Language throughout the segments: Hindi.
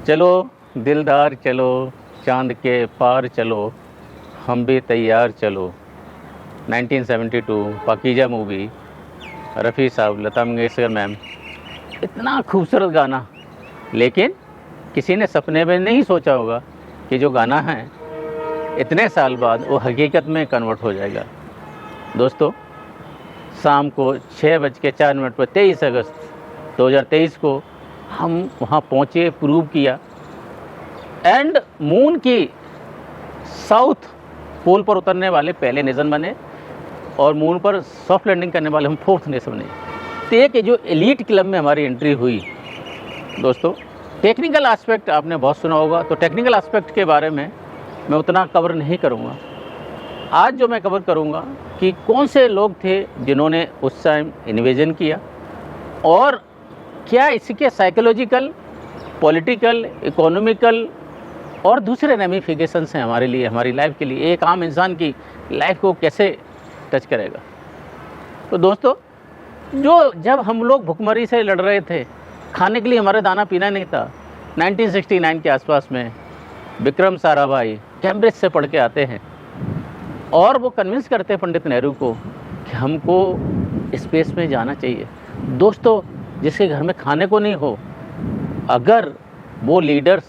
चलो दिलदार चलो, चांद के पार चलो, हम भी तैयार चलो। 1972 पाकीजा मूवी, रफ़ी साहब, लता मंगेशकर मैम। इतना खूबसूरत गाना, लेकिन किसी ने सपने में नहीं सोचा होगा कि जो गाना है इतने साल बाद वो हकीकत में कन्वर्ट हो जाएगा। दोस्तों, शाम को 6:04 पर 23 अगस्त 2023 को हम वहाँ पहुँचे, प्रूव किया, एंड मून की साउथ पोल पर उतरने वाले पहले नेशन बने और मून पर सॉफ्ट लैंडिंग करने वाले हम 4th नेशन बने। तो एक जो एलीट क्लब में हमारी एंट्री हुई। दोस्तों, टेक्निकल एस्पेक्ट आपने बहुत सुना होगा, तो टेक्निकल एस्पेक्ट के बारे में मैं उतना कवर नहीं करूँगा। आज जो मैं कवर करूँगा कि कौन से लोग थे जिन्होंने उस टाइम इन्वेजन किया और क्या इसके साइकोलॉजिकल, पॉलिटिकल, इकोनॉमिकल और दूसरे रेमिफिकेशंस हैं हमारे लिए, हमारी लाइफ के लिए, एक आम इंसान की लाइफ को कैसे टच करेगा। तो दोस्तों, जब हम लोग भुखमरी से लड़ रहे थे, खाने के लिए हमारे दाना पीना नहीं था, 1969 के आसपास में विक्रम साराभाई कैम्ब्रिज से पढ़ के आते हैं और वो कन्विंस करते हैं पंडित नेहरू को कि हमको स्पेस में जाना चाहिए। दोस्तों, जिसके घर में खाने को नहीं हो, अगर वो लीडर्स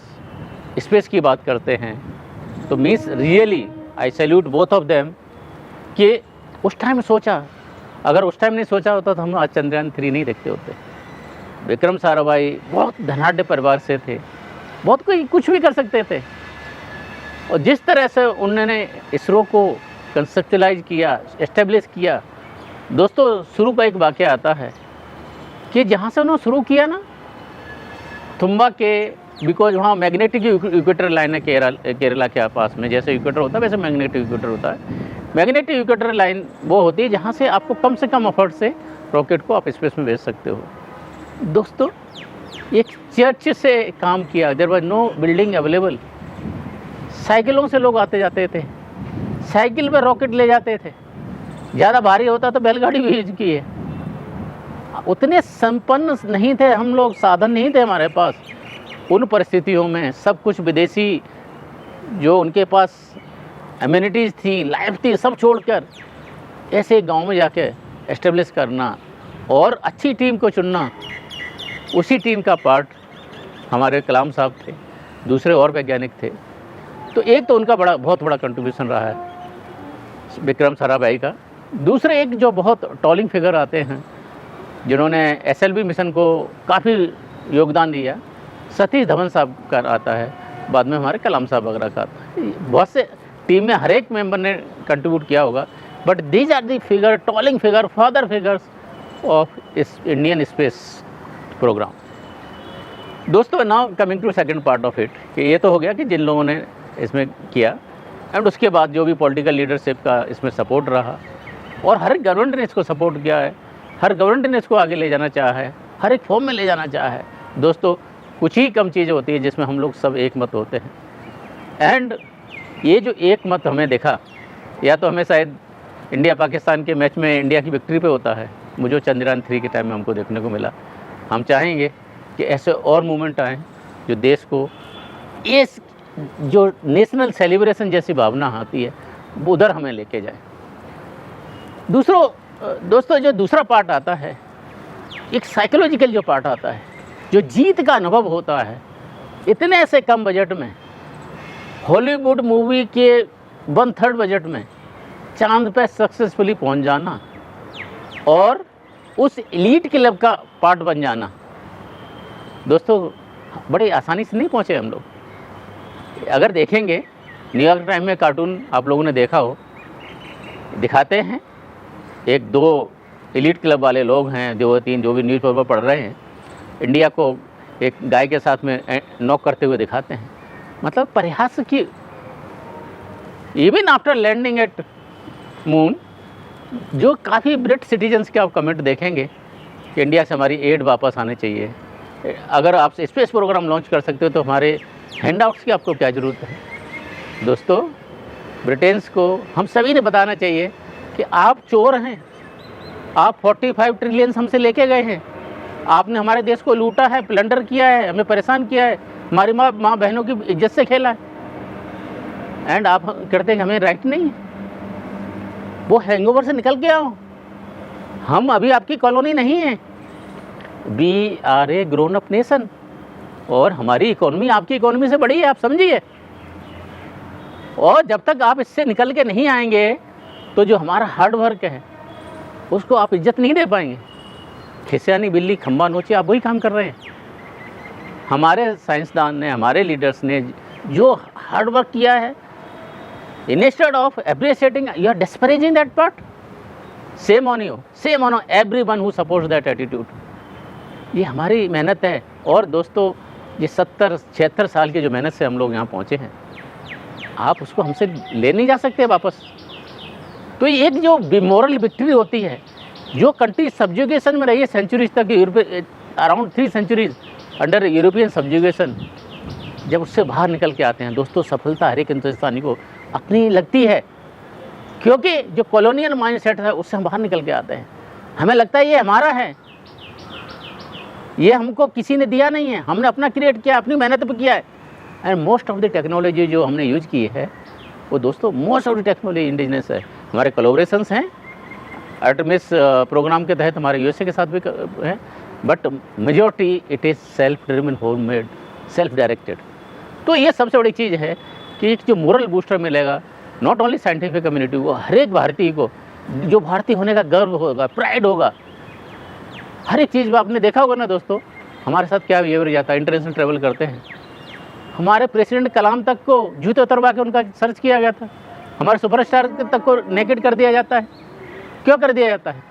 स्पेस की बात करते हैं तो means really I salute both of them कि उस टाइम सोचा। अगर उस टाइम नहीं सोचा होता तो हम आज चंद्रयान 3 नहीं देखते होते। विक्रम साराभाई बहुत धनाढ़ परिवार से थे, बहुत कोई कुछ भी कर सकते थे, और जिस तरह से उन्होंने इसरो को कंसेप्चुलाइज किया, एस्टेब्लिश किया। दोस्तों, शुरू का एक वाक़या आता है कि जहाँ से उन्होंने शुरू किया ना, तुम्बा के, बिकॉज वहाँ मैग्नेटिक इक्वेटर लाइन है केरला के पास में। जैसे इक्वेटर होता है वैसे मैग्नेटिक इक्वेटर होता है। मैग्नेटिक इक्वेटर लाइन वो होती है जहाँ से आपको कम से कम एफर्ट से रॉकेट को आप स्पेस में भेज सकते हो। दोस्तों, एक चर्च से काम किया, there was no building available. साइकिलों से लोग आते जाते थे, साइकिल पर रॉकेट ले जाते थे, ज़्यादा भारी होता तो बैलगाड़ी भी यूज की है। उतने संपन्न नहीं थे हम लोग, साधन नहीं थे हमारे पास। उन परिस्थितियों में सब कुछ विदेशी, जो उनके पास एम्यूनिटीज़ थी, लाइफ थी, सब छोड़कर ऐसे गांव में जाके एस्टेब्लिश करना और अच्छी टीम को चुनना। उसी टीम का पार्ट हमारे कलाम साहब थे, दूसरे और वैज्ञानिक थे। तो एक तो उनका बहुत बड़ा कंट्रीब्यूशन रहा है विक्रम साराभाई का। दूसरे एक जो बहुत टॉलिंग फिगर आते हैं जिन्होंने SLV मिशन को काफ़ी योगदान दिया, सतीश धवन साहब का आता है, बाद में हमारे कलाम साहब वगैरह का आता है। बहुत से टीम में हर एक मेंबर ने कंट्रीब्यूट किया होगा, but these are the figure, towering figure, father figures of इस इंडियन स्पेस प्रोग्राम। दोस्तों, now coming to second part of it, कि ये तो हो गया कि जिन लोगों ने इसमें किया, एंड उसके बाद जो भी पॉलिटिकल लीडरशिप का इसमें सपोर्ट रहा, और हर गवर्नमेंट ने इसको सपोर्ट किया है, हर गवर्नमेंट ने इसको आगे ले जाना चाहा है, हर एक फॉर्म में ले जाना चाहा है। दोस्तों, कुछ ही कम चीज़ें होती है जिसमें हम लोग सब एक मत होते हैं। एंड ये जो एक मत हमें देखा, या तो हमें शायद इंडिया पाकिस्तान के मैच में इंडिया की विक्ट्री पे होता है, मुझे चंद्रयान 3 के टाइम में हमको देखने को मिला। हम चाहेंगे कि ऐसे और मूवमेंट आएँ जो देश को इस जो नेशनल सेलिब्रेशन जैसी भावना आती है उधर हमें लेके जाए। दोस्तों, जो दूसरा पार्ट आता है, एक साइकोलॉजिकल जो पार्ट आता है, जो जीत का अनुभव होता है। इतने से कम बजट में, हॉलीवुड मूवी के 1/3 बजट में चांद पे सक्सेसफुली पहुंच जाना और उस एलीट क्लब का पार्ट बन जाना। दोस्तों, बड़ी आसानी से नहीं पहुंचे हम लोग। अगर देखेंगे, न्यूयॉर्क टाइम में कार्टून आप लोगों ने देखा हो, दिखाते हैं 1-2 एलीट क्लब वाले लोग हैं, 2-3 जो भी न्यूज़पेपर पढ़ रहे हैं, इंडिया को एक गाय के साथ में नॉक करते हुए दिखाते हैं। मतलब प्रयास की, even after landing at moon, जो काफ़ी ब्रिट सिटीजन्स के आप कमेंट देखेंगे कि इंडिया से हमारी एड वापस आने चाहिए। अगर आप स्पेस प्रोग्राम लॉन्च कर सकते हो तो हमारे हैंडआउट्स की आपको क्या ज़रूरत है। दोस्तों, ब्रिटेन्स को हम सभी ने बताना चाहिए कि आप चोर हैं, आप 45 ट्रिलियन हमसे लेके गए हैं, आपने हमारे देश को लूटा है, प्लंडर किया है, हमें परेशान किया है, हमारी माँ बहनों की इज्जत से खेला है, एंड आप कहते हैं कि हमें राइट नहीं है। वो हैंगओवर से निकल के आओ, हम अभी आपकी कॉलोनी नहीं है। We are a grown up nation, और हमारी इकोनॉमी आपकी इकोनॉमी से बड़ी है, आप समझिए। और जब तक आप इससे निकल के नहीं आएंगे तो जो हमारा हार्ड वर्क है उसको आप इज्जत नहीं दे पाएंगे। खिसियानी बिल्ली खंबा नोची, आप वही काम कर रहे हैं। हमारे साइंसदान ने, हमारे लीडर्स ने जो हार्ड वर्क किया है, instead of appreciating you are disparaging that part. Same on you, same on everyone who supports that attitude. ये हमारी मेहनत है। और दोस्तों, ये 70-76 साल की जो मेहनत से हम लोग यहाँ पहुँचे हैं, आप उसको हमसे ले नहीं जा सकते वापस। तो एक जो मोरल विक्ट्री होती है, जो कंट्री सब्जुगेशन में रही है सेंचुरीज तक, around 3 centuries under European subjugation, जब उससे बाहर निकल के आते हैं दोस्तों, सफलता हर एक हिंदुस्तानी को अपनी लगती है। क्योंकि जो कॉलोनियल माइंडसेट है उससे हम बाहर निकल के आते हैं। हमें लगता है ये हमारा है, ये हमको किसी ने दिया नहीं है, हमने अपना क्रिएट किया, अपनी मेहनत पर किया है। And most of the technology जो हमने यूज की है वो दोस्तों, most of the technology indigenous है। हमारे कोलैबोरेशंस हैं, आर्टेमिस प्रोग्राम के तहत हमारे यूएसए के साथ भी है, but majority it is self driven, homemade, self directed. तो ये सबसे बड़ी चीज़ है कि एक जो मोरल बूस्टर मिलेगा नॉट ओनली साइंटिफिक कम्युनिटी को, हर एक भारतीय को, जो भारतीय होने का गर्व होगा, प्राइड होगा। हर एक चीज़ में आपने देखा होगा ना दोस्तों, हमारे साथ क्या बिहेवियर जाता है। इंटरनेशनल ट्रैवल करते हैं, हमारे प्रेसिडेंट कलाम तक को जूते उतरवा के उनका सर्च किया गया था। हमारे सुपरस्टार तक को नेकेड कर दिया जाता है। क्यों कर दिया जाता है?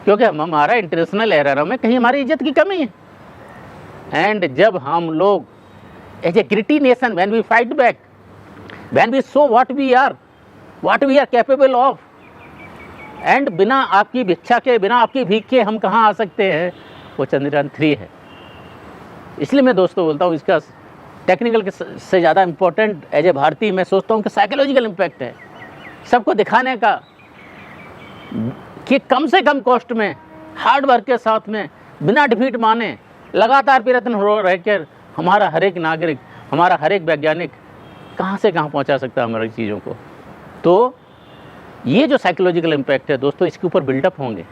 क्योंकि हमारा इंटरनेशनल एरा में कहीं हमारी इज्जत की कमी है। एंड जब हम लोग as a great nation, when we fight back, when we show what we are capable of, and बिना आपकी भिक्षा के, बिना आपकी भीख के हम कहाँ आ सकते हैं, वो चंद्रयान 3 है। इसलिए मैं दोस्तों बोलता हूँ, इसका टेक्निकल से ज़्यादा इम्पोर्टेंट एज ए भारतीय मैं सोचता हूँ कि साइकोलॉजिकल इम्पैक्ट है। सबको दिखाने का कि कम से कम कॉस्ट में, हार्ड वर्क के साथ में, बिना डिफीट माने, लगातार प्रयत्न हो रहकर हमारा हर एक नागरिक, हमारा हर एक वैज्ञानिक कहाँ से कहाँ पहुँचा सकता है हमारी चीज़ों को। तो ये जो साइकोलॉजिकल इम्पैक्ट है दोस्तों, इसके ऊपर बिल्डअप होंगे।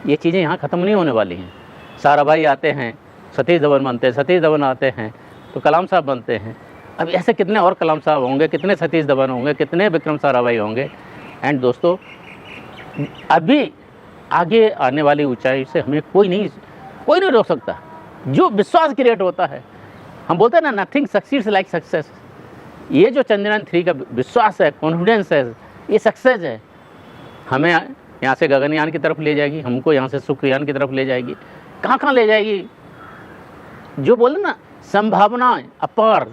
ये चीज़ें यहाँ ख़त्म नहीं होने वाली हैं। साराभाई आते हैं, सतीश धवन बनते हैं, सतीश धवन आते हैं तो कलाम साहब बनते हैं। अब ऐसे कितने और कलाम साहब होंगे, कितने सतीश धवन होंगे, कितने विक्रम साराभाई होंगे। एंड दोस्तों, अभी आगे आने वाली ऊंचाई से हमें कोई नहीं रोक सकता। जो विश्वास क्रिएट होता है, हम बोलते हैं ना, नथिंग सक्सीड्स लाइक सक्सेस। ये जो चंद्रयान 3 का विश्वास है, कॉन्फिडेंस है, ये सक्सेस है। हमें यहाँ से गगनयान की तरफ ले जाएगी, हमको यहाँ से शुक्रयान की तरफ ले जाएगी, कहाँ ले जाएगी। जो बोले ना, संभावनाएं अपार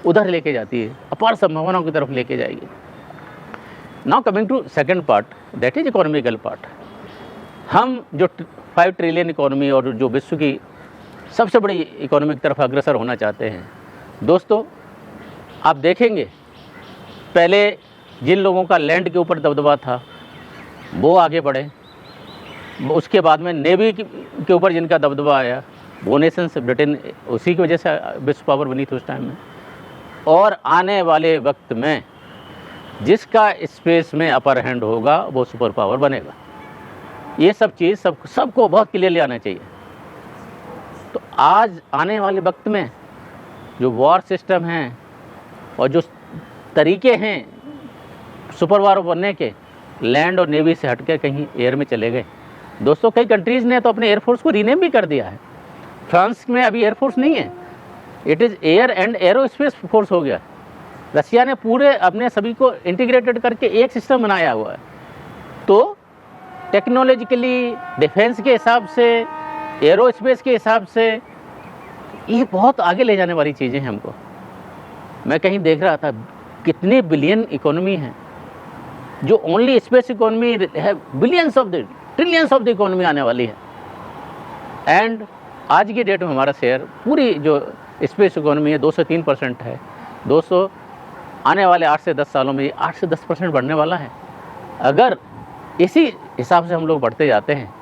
उधर लेके जाती है, अपार संभावनाओं की तरफ लेके जाएगी। Now coming to second part, that is economical part. हम जो 5 ट्रिलियन इकोनॉमी और जो विश्व की सबसे बड़ी इकोनॉमी की तरफ अग्रसर होना चाहते हैं दोस्तों, आप देखेंगे पहले जिन लोगों का लैंड के ऊपर दबदबा था वो आगे बढ़े, उसके बाद में नेवी के ऊपर जिनका दबदबा आया वो नेशंस, ब्रिटेन उसी की वजह से विश्व पावर बनी थी उस टाइम में। और आने वाले वक्त में जिसका स्पेस में अपर हैंड होगा वो सुपर पावर बनेगा। ये सब चीज़ सबको बहुत क्लियरली आना चाहिए। तो आज आने वाले वक्त में जो वॉर सिस्टम हैं और जो तरीके हैं सुपर पावर बनने के, लैंड और नेवी से हटके कहीं एयर में चले गए। दोस्तों, कई कंट्रीज़ ने तो अपने एयरफोर्स को रीनेम भी कर दिया है। फ्रांस में अभी एयरफोर्स नहीं है, it is air and aerospace force हो गया। रसिया ने पूरे अपने सभी को इंटीग्रेटेड करके एक सिस्टम बनाया हुआ है। तो टेक्नोलॉजिकली, डिफेंस के हिसाब से, एरोस्पेस के हिसाब से ये बहुत आगे ले जाने वाली चीज़ें हैं हमको। मैं कहीं देख रहा था कितने बिलियन इकोनॉमी है, जो ओनली स्पेस इकोनॉमी है, billions of the trillions of the economy आने वाली है। एंड आज की डेट में हमारा शेयर पूरी जो स्पेस इकोनॉमी है 2 से 3% है। दोस्तों, आने वाले 8 से 10 सालों में 8 से 10% बढ़ने वाला है। अगर इसी हिसाब से हम लोग बढ़ते जाते हैं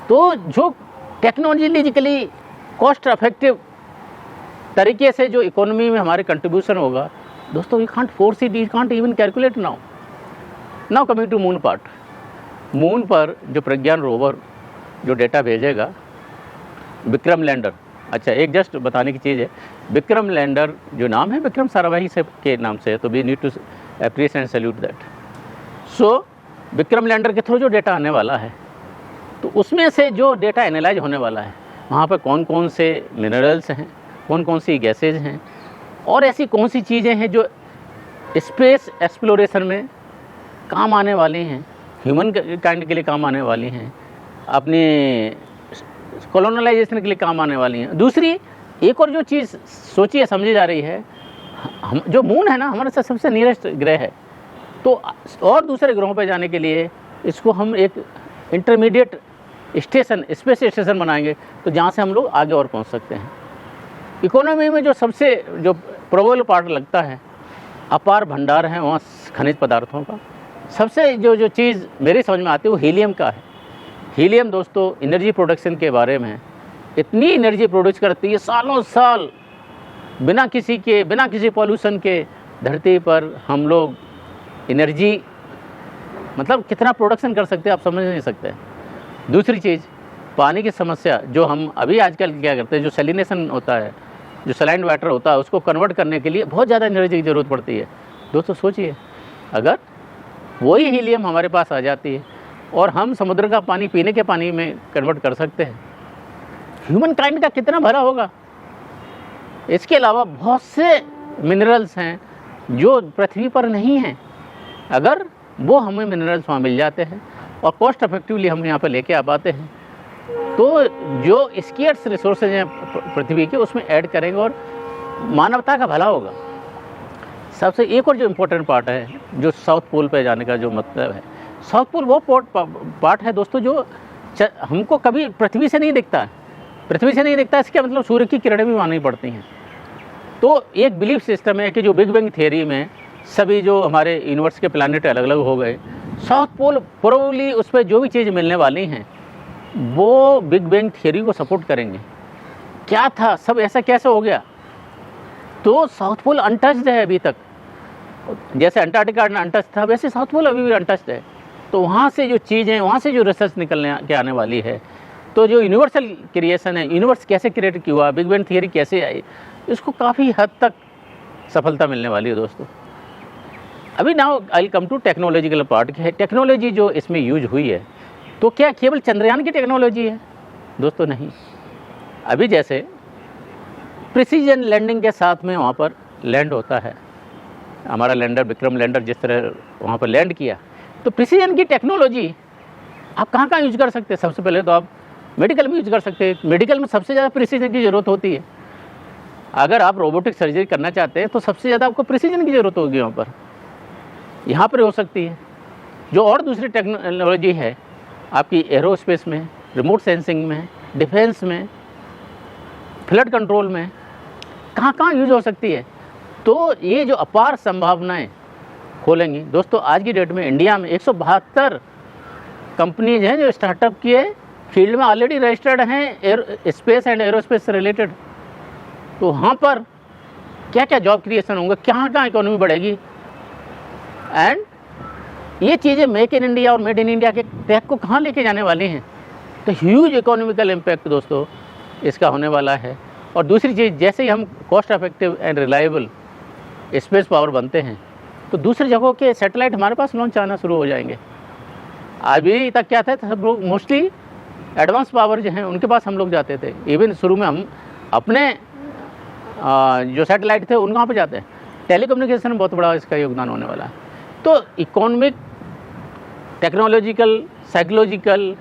तो जो टेक्नोलॉजिकली कॉस्ट इफेक्टिव तरीके से जो इकोनॉमी में हमारे कंट्रीब्यूशन होगा दोस्तों, you can't force it, you can't even calculate now coming to moon part. Moon पर जो प्रज्ञान रोवर जो डेटा भेजेगा, विक्रम लैंडर, अच्छा एक जस्ट बताने की चीज़ है, विक्रम लैंडर जो नाम है विक्रम साराभाई से के नाम से है, तो we need to appreciate and salute that. So Vikram lander के थ्रू जो डेटा आने वाला है, तो उसमें से जो डेटा एनालाइज होने वाला है, वहाँ पर कौन कौन से मिनरल्स हैं, कौन कौन सी गैसेज हैं, और ऐसी कौन सी चीज़ें हैं जो स्पेस एक्सप्लोरेशन में काम आने वाली हैं, ह्यूमन काइंड के लिए काम आने वाली हैं, अपने कॉलोनलाइजेशन के लिए काम आने वाली हैं। दूसरी एक और जो चीज़ सोची है समझी जा रही है, हम जो मून है ना हमारे साथ सबसे नियरेस्ट ग्रह है, तो और दूसरे ग्रहों पर जाने के लिए इसको हम एक इंटरमीडिएट स्टेशन, स्पेस स्टेशन बनाएंगे, तो जहाँ से हम लोग आगे और पहुँच सकते हैं। इकोनॉमी में जो सबसे जो प्रोबेबल पार्ट लगता है, अपार भंडार है वहाँ खनिज पदार्थों का। सबसे जो चीज़ मेरी समझ में आती है वो हीलियम का है। हीलियम दोस्तों एनर्जी प्रोडक्शन के बारे में इतनी एनर्जी प्रोड्यूस करती है सालों साल, बिना किसी पॉल्यूशन के धरती पर हम लोग एनर्जी मतलब कितना प्रोडक्शन कर सकते हैं आप समझ नहीं सकते। दूसरी चीज़ पानी की समस्या, जो हम अभी आजकल क्या करते हैं, जो सैलिनेशन होता है, जो सलाइन वाटर होता है, उसको कन्वर्ट करने के लिए बहुत ज़्यादा एनर्जी की ज़रूरत पड़ती है। दोस्तों सोचिए, अगर वही हीलियम हमारे पास आ जाती है और हम समुद्र का पानी पीने के पानी में कन्वर्ट कर सकते हैं, ह्यूमन काइंड का कितना भला होगा। इसके अलावा बहुत से मिनरल्स हैं जो पृथ्वी पर नहीं हैं, अगर वो हमें मिनरल्स वहाँ मिल जाते हैं और कॉस्ट इफेक्टिवली हम यहाँ पर लेके आ पाते हैं, तो जो स्केर्स रिसोर्सेज हैं पृथ्वी के उसमें ऐड करेंगे और मानवता का भला होगा। सबसे एक और जो इम्पोर्टेंट पार्ट है, जो साउथ पोल पे जाने का जो मतलब है, साउथ पोल वो पार्ट है दोस्तों जो हमको कभी पृथ्वी से नहीं दिखता है। पृथ्वी से नहीं दिखता इसका मतलब सूर्य की किरणें भी वहाँ नहीं पड़ती हैं। तो एक बिलीफ सिस्टम है कि जो बिग बैंग थियरी में सभी जो हमारे यूनिवर्स के प्लैनेट अलग अलग हो गए, साउथ पोल प्रोबेबली उस पर जो भी चीज़ मिलने वाली हैं वो बिग बैंग थियरी को सपोर्ट करेंगे। क्या था, सब ऐसा कैसे हो गया? तो साउथ पोल अनटच्ड है अभी तक, जैसे अंटार्कटिका अनटच था वैसे साउथ पोल अभी भी अनटच्ड है। तो वहाँ से जो चीज़ें, वहाँ से जो रिसर्च निकलने के आने वाली है, तो जो यूनिवर्सल क्रिएशन है, यूनिवर्स कैसे क्रिएट किया हुआ, बिग बैंग थियरी कैसे आई, इसको काफ़ी हद तक सफलता मिलने वाली है दोस्तों। अभी now I come to technological part है। टेक्नोलॉजी जो इसमें यूज हुई है, तो क्या केवल चंद्रयान की टेक्नोलॉजी है? दोस्तों नहीं। अभी जैसे प्रिसीजन लैंडिंग के साथ में वहाँ पर लैंड होता है, हमारा लैंडर विक्रम लैंडर जिस तरह वहाँ पर लैंड किया, तो प्रिसीजन की टेक्नोलॉजी आप कहाँ कहाँ यूज कर सकते हैं? सबसे पहले तो आप मेडिकल में यूज कर सकते हैं। मेडिकल में सबसे ज़्यादा प्रिसीजन की ज़रूरत होती है। अगर आप रोबोटिक सर्जरी करना चाहते हैं तो सबसे ज़्यादा आपको प्रिसीजन की ज़रूरत होगी वहाँ पर, यहाँ पर हो सकती है। जो और दूसरी टेक्नोलॉजी है आपकी एरोस्पेस में, रिमोट सेंसिंग में, डिफेंस में, फ्लड कंट्रोल में, कहाँ कहाँ यूज हो सकती है। तो ये जो अपार संभावनाएं खोलेंगी दोस्तों। आज की डेट में इंडिया में 172 कंपनीज हैं जो स्टार्टअप के फील्ड में ऑलरेडी रजिस्टर्ड हैं, स्पेस एंड एरोस्पेस से रिलेटेड। तो वहाँ पर क्या क्या जॉब क्रिएशन होंगे, कहाँ कहाँ इकोनॉमी बढ़ेगी, एंड ये चीज़ें मेक इन इंडिया और मेड इन इंडिया के टैग को कहाँ लेके जाने वाली हैं। तो ह्यूज इकोनॉमिकल इम्पैक्ट दोस्तों इसका होने वाला है। और दूसरी चीज़, जैसे ही हम cost effective and reliable space power बनते हैं, तो दूसरी जगहों के सैटेलाइट हमारे पास लॉन्च आना शुरू हो जाएंगे। अभी तक क्या था, सब लोग मोस्टली एडवांस पावर जो हैं उनके पास हम लोग जाते थे। इवन शुरू में हम अपने जो सैटेलाइट थे उन कहाँ पर जाते हैं। टेलीकम्युनिकेशन में बहुत बड़ा इसका योगदान होने वाला है। तो इकोनॉमिक, टेक्नोलॉजिकल, साइकोलॉजिकल,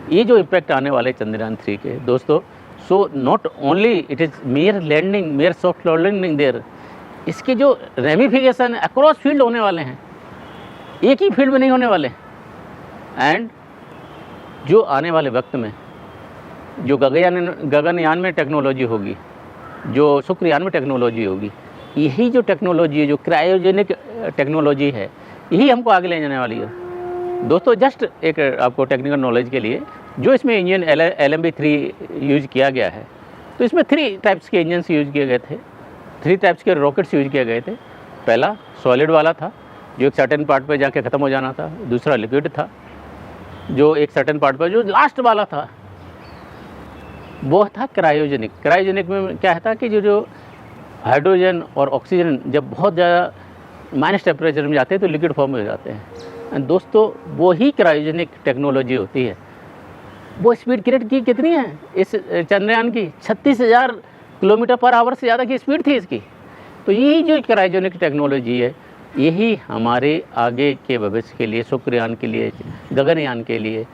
ये जो इम्पैक्ट आने वाले चंद्रयान 3 के दोस्तों, so not only it is mere landing, mere soft landing there, इसके जो रेमिफिकेशन अक्रॉस फील्ड होने वाले हैं, एक ही फील्ड में नहीं होने वाले। एंड जो आने वाले वक्त में जो गगनयान में टेक्नोलॉजी होगी, जो शुक्रयान में टेक्नोलॉजी होगी, यही जो टेक्नोलॉजी है, जो क्रायोजेनिक टेक्नोलॉजी है, यही हमको आगे ले जाने वाली है दोस्तों। जस्ट एक आपको टेक्निकल नॉलेज के लिए, जो इसमें इंजन LMB3 यूज किया गया है, तो इसमें 3 टाइप्स के इंजन्स यूज किए गए थे। 3 टाइप्स के रॉकेट्स यूज किए गए थे। पहला सॉलिड वाला था जो एक सर्टेन पार्ट पे जाके ख़त्म हो जाना था। दूसरा लिक्विड था जो एक सर्टेन पार्ट पर, जो लास्ट वाला था वो था क्रायोजेनिक। क्रायोजेनिक में क्या था कि जो हाइड्रोजन और ऑक्सीजन जब बहुत ज़्यादा माइनस टेम्परेचर में जाते हैं तो लिक्विड फॉर्म में हो जाते हैं। एंड दोस्तों वो ही क्रायोजेनिक टेक्नोलॉजी होती है। वो स्पीड क्रिएट की कितनी है इस चंद्रयान की, 36,000 किलोमीटर पर आवर से ज़्यादा की स्पीड थी इसकी। तो यही जो क्रायोजेनिक टेक्नोलॉजी है यही हमारे आगे के भविष्य के लिए, शुक्रयान के लिए, गगनयान के लिए,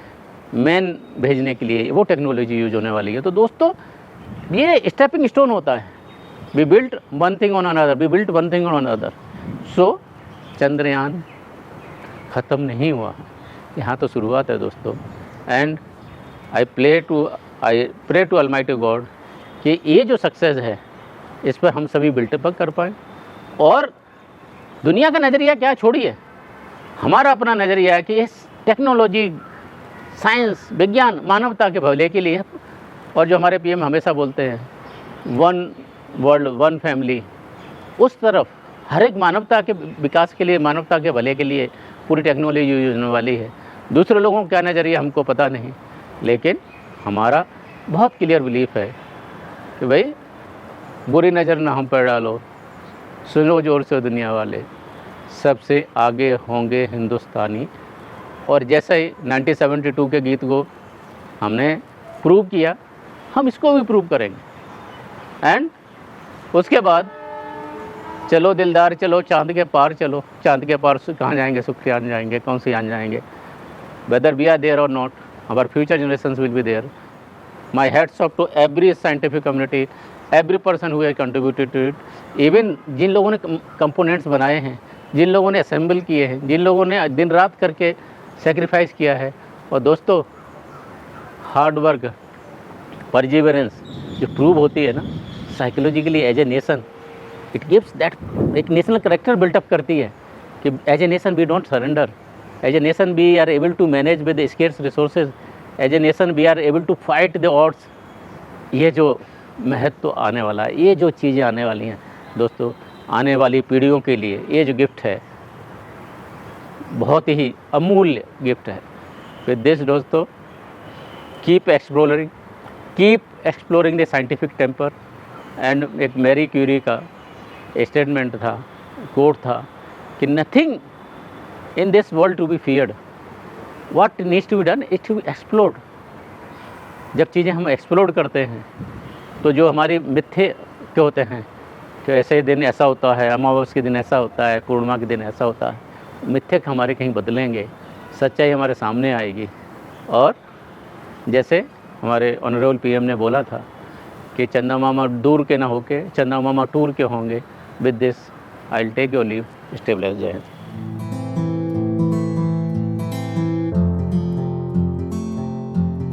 मैन भेजने के लिए वो टेक्नोलॉजी यूज होने वाली है। तो दोस्तों ये स्टेपिंग स्टोन होता है। We built one thing on another, we built one thing on another. So Chandrayaan ख़त्म नहीं हुआ, यहाँ तो शुरुआत है दोस्तों। And I pray to almighty God कि ये जो सक्सेस है इस पर हम सभी बिल्टअप कर पाएँ। और दुनिया का नज़रिया क्या छोड़िए, हमारा अपना नज़रिया है कि इस टेक्नोलॉजी, साइंस, विज्ञान मानवता के भले के लिए। और जो हमारे पीएम हमेशा बोलते हैं वन वर्ल्ड वन फैमिली, उस तरफ हर एक मानवता के विकास के लिए, मानवता के भले के लिए पूरी टेक्नोलॉजी यूज होने वाली है। दूसरे लोगों का क्या नज़रिया हमको पता नहीं, लेकिन हमारा बहुत क्लियर बिलीफ है कि भाई बुरी नज़र ना हम पर डालो, सुनो जोर से दुनिया वाले, सबसे आगे होंगे हिंदुस्तानी। और जैसे ही 1972 के गीत को हमने प्रूव किया, हम इसको भी प्रूव करेंगे। एंड उसके बाद चलो दिलदार चलो, चांद के पार चलो। चांद के पार से कहाँ जाएंगे, शुक्रयान जाएंगे, कौन सी यान जाएंगे। वेदर वी आर देयर और not, our future generations will be there. My hats off to every scientific community, every person who has contributed to it. Even जिन लोगों ने कंपोनेंट्स बनाए हैं, जिन लोगों ने असेंबल किए हैं, जिन लोगों ने दिन रात करके सेक्रीफाइस किया है। और दोस्तों हार्ड वर्क, परजिवरेंस जो प्रूव होती है ना psychologically as a nation, it gives that, एक नेशनल करेक्टर बिल्टअप करती है कि as a nation we don't surrender, as a nation we are able to manage with scarce resources, as a nation we are able to fight the odds. ये जो महत्व आने वाला है, ये जो चीज़ें आने वाली हैं दोस्तों, आने वाली पीढ़ियों के लिए ये जो गिफ्ट है बहुत ही अमूल्य गिफ्ट है। विद दिस दोस्तों keep exploring the scientific temper. And एक मैरी क्यूरी का स्टेटमेंट था, कोट था कि nothing in this world to be feared, what needs to be done is to be explored. जब चीज़ें हम एक्सप्लोर करते हैं तो जो हमारी मिथ्ये के होते हैं कि ऐसे दिन ऐसा होता है, अमावस के दिन ऐसा होता है, पूर्णिमा के दिन ऐसा होता है, मिथ्यक हमारे कहीं बदलेंगे, सच्चाई हमारे सामने आएगी। और जैसे हमारे ऑनरेबल पीएम ने बोला था कि चंदा मामा दूर के ना होके चंदा मामा टूर के होंगे। With this I will take your leave, stay blessed, जय हिंद।